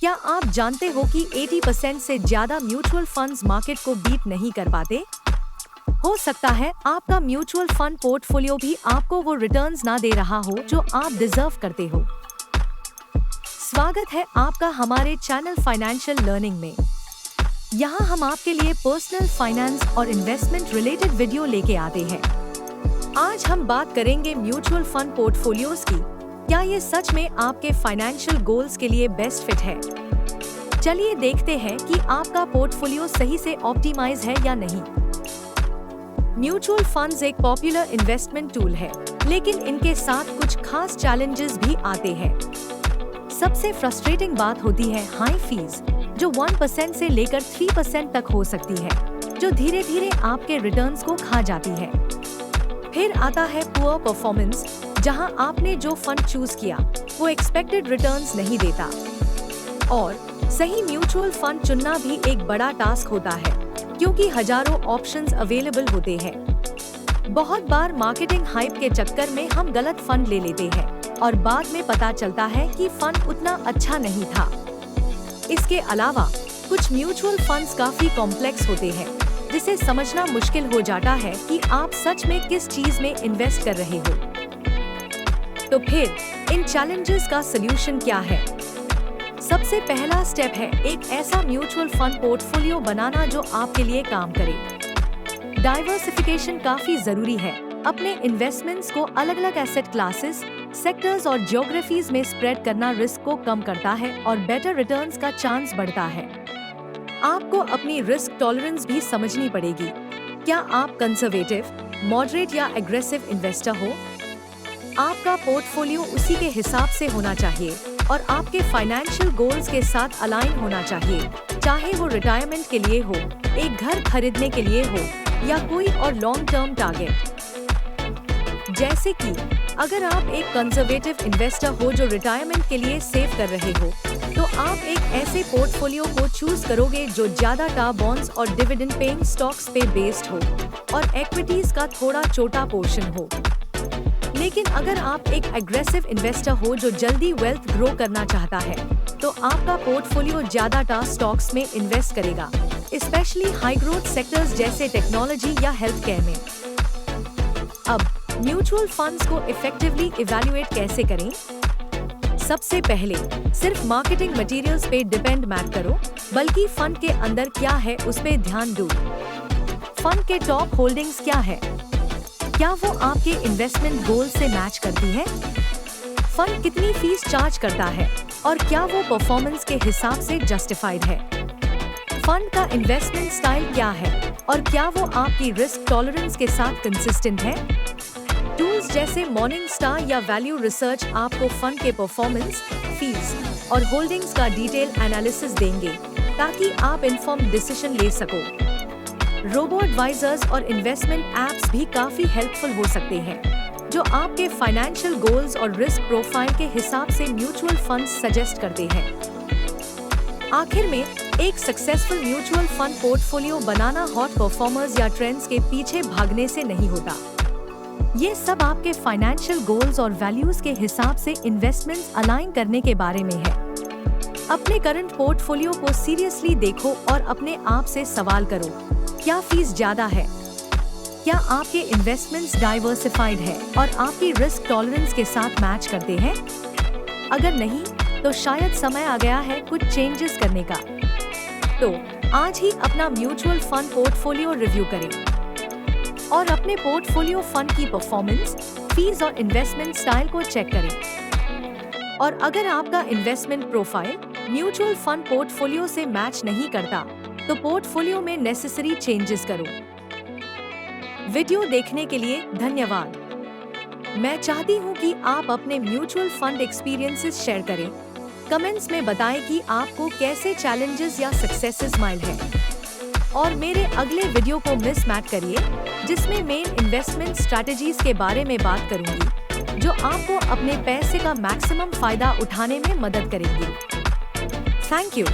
क्या आप जानते हो कि 80% से ज्यादा म्यूचुअल फंड्स मार्केट को बीट नहीं कर पाते? हो सकता है आपका म्यूचुअल फंड पोर्टफोलियो भी आपको वो रिटर्न्स ना दे रहा हो जो आप डिजर्व करते हो। स्वागत है आपका हमारे चैनल फाइनेंशियल लर्निंग में। यहाँ हम आपके लिए पर्सनल फाइनेंस और इन्वेस्टमेंट रिलेटेड वीडियो लेके आते हैं। आज हम बात करेंगे म्यूचुअल फंड पोर्टफोलियोज की। क्या ये सच में आपके फाइनेंशियल गोल्स के लिए बेस्ट फिट है? चलिए देखते हैं कि आपका पोर्टफोलियो सही से ऑप्टिमाइज है या नहीं। म्यूचुअल फंड्स एक पॉपुलर इन्वेस्टमेंट टूल है, लेकिन इनके साथ कुछ खास चैलेंजेस भी आते हैं। सबसे फ्रस्ट्रेटिंग बात होती है हाई फीस, जो 1% से लेकर 3% तक हो सकती है, जो धीरे धीरे आपके रिटर्न्स को खा जाती है। फिर आता है पुअर परफॉर्मेंस, जहां आपने जो फंड चूज किया वो एक्सपेक्टेड रिटर्न्स नहीं देता। और सही म्यूचुअल फंड चुनना भी एक बड़ा टास्क होता है, क्योंकि हजारों ऑप्शंस अवेलेबल होते हैं। बहुत बार मार्केटिंग हाइप के चक्कर में हम गलत फंड ले लेते हैं और बाद में पता चलता है कि फंड उतना अच्छा नहीं था। इसके अलावा कुछ म्यूचुअल फंड्स काफी कॉम्प्लेक्स होते हैं, जिसे समझना मुश्किल हो जाता है कि आप सच में किस चीज में इन्वेस्ट कर रहे हो। तो फिर इन चैलेंजेस का सलूशन क्या है? सबसे पहला स्टेप है एक ऐसा म्यूचुअल फंड पोर्टफोलियो बनाना जो आपके लिए काम करे। डाइवर्सिफिकेशन काफी जरूरी है। अपने इन्वेस्टमेंट्स को अलग अलग एसेट क्लासेस, सेक्टर्स और ज्योग्राफीज में स्प्रेड करना रिस्क को कम करता है और बेटर रिटर्न्स का चांस बढ़ता है। आपको अपनी रिस्क टॉलरेंस भी समझनी पड़ेगी। क्या आप कंजर्वेटिव, मॉडरेट या एग्रेसिव इन्वेस्टर हो? आपका पोर्टफोलियो उसी के हिसाब से होना चाहिए और आपके फाइनेंशियल गोल्स के साथ अलाइन होना चाहिए, चाहे वो रिटायरमेंट के लिए हो, एक घर खरीदने के लिए हो या कोई और लॉन्ग टर्म टारगेट। जैसे कि अगर आप एक कंजर्वेटिव इन्वेस्टर हो जो रिटायरमेंट के लिए सेव कर रहे हो, तो आप एक ऐसे पोर्टफोलियो को चूज करोगे जो ज्यादातर बॉन्ड्स और डिविडेंड पेइंग स्टॉक्स पे बेस्ड हो और इक्विटीज का थोड़ा छोटा पोर्शन हो। लेकिन अगर आप एक एग्रेसिव इन्वेस्टर हो जो जल्दी वेल्थ ग्रो करना चाहता है, तो आपका पोर्टफोलियो ज्यादातर स्टॉक्स में इन्वेस्ट करेगा, स्पेशली हाई ग्रोथ सेक्टर्स जैसे टेक्नोलॉजी या हेल्थ केयर में। अब म्यूचुअल फंड्स को इफेक्टिवली इवैल्यूएट कैसे करें? सबसे पहले सिर्फ मार्केटिंग मटेरियल्स पे डिपेंड मत करो, बल्कि फंड के अंदर क्या है उस पे ध्यान दो। फंड के टॉप होल्डिंग्स क्या है? क्या वो आपके इन्वेस्टमेंट गोल से मैच करती है? फंड कितनी फीस चार्ज करता है और क्या वो परफॉर्मेंस के हिसाब से जस्टिफाइड है? फंड का इन्वेस्टमेंट स्टाइल क्या है और क्या वो आपकी रिस्क टॉलरेंस के साथ कंसिस्टेंट है? टूल्स जैसे मॉर्निंगस्टार या वैल्यू रिसर्च आपको फंड के परफॉर्मेंस, फीस और होल्डिंग्स का डिटेल एनालिसिस देंगे, ताकि आप इन्फॉर्म्ड डिसीजन ले सको। रोबो एडवाइजर्स और इन्वेस्टमेंट एप्स भी काफी हेल्पफुल हो सकते हैं, जो आपके फाइनेंशियल गोल्स और रिस्क प्रोफाइल के हिसाब से म्यूचुअल फंड्स सजेस्ट करते हैं। आखिर में एक सक्सेसफुल म्यूचुअल फंड पोर्टफोलियो बनाना हॉट परफॉर्मर्स या ट्रेंड्स के पीछे भागने से नहीं होता। ये सब आपके फाइनेंशियल गोल्स और वैल्यूज के हिसाब से इन्वेस्टमेंट्स अलाइन करने के बारे में है। अपने करंट पोर्टफोलियो को सीरियसली देखो और अपने आप से सवाल करो, क्या फीस ज्यादा है? क्या आपके इन्वेस्टमेंट्स डाइवर्सिफाइड है और आपकी रिस्क टॉलरेंस के साथ मैच करते हैं? अगर नहीं, तो शायद समय आ गया है कुछ चेंजेस करने का। तो आज ही अपना म्यूचुअल फंड पोर्टफोलियो रिव्यू करें और अपने पोर्टफोलियो फंड की परफॉर्मेंस, फीस और इन्वेस्टमेंट स्टाइल को चेक करें। और अगर आपका investment profile mutual fund portfolio से मैच नहीं करता, तो पोर्टफोलियो में नेसेसरी चेंजेस करो। वीडियो देखने के लिए धन्यवाद। मैं चाहती हूँ कि आप अपने म्यूचुअल फंड एक्सपीरियंसेस शेयर करें। कमेंट्स में बताएं कि आपको कैसे चैलेंजेस या सक्सेसेस मिले हैं। और मेरे अगले वीडियो को मिस मत करिए, जिसमें मेन इन्वेस्टमेंट स्ट्रैटेजीज के बारे में बात करूंगी, जो आपको अपने पैसे का मैक्सिमम फायदा उठाने में मदद करेंगी। Thank you.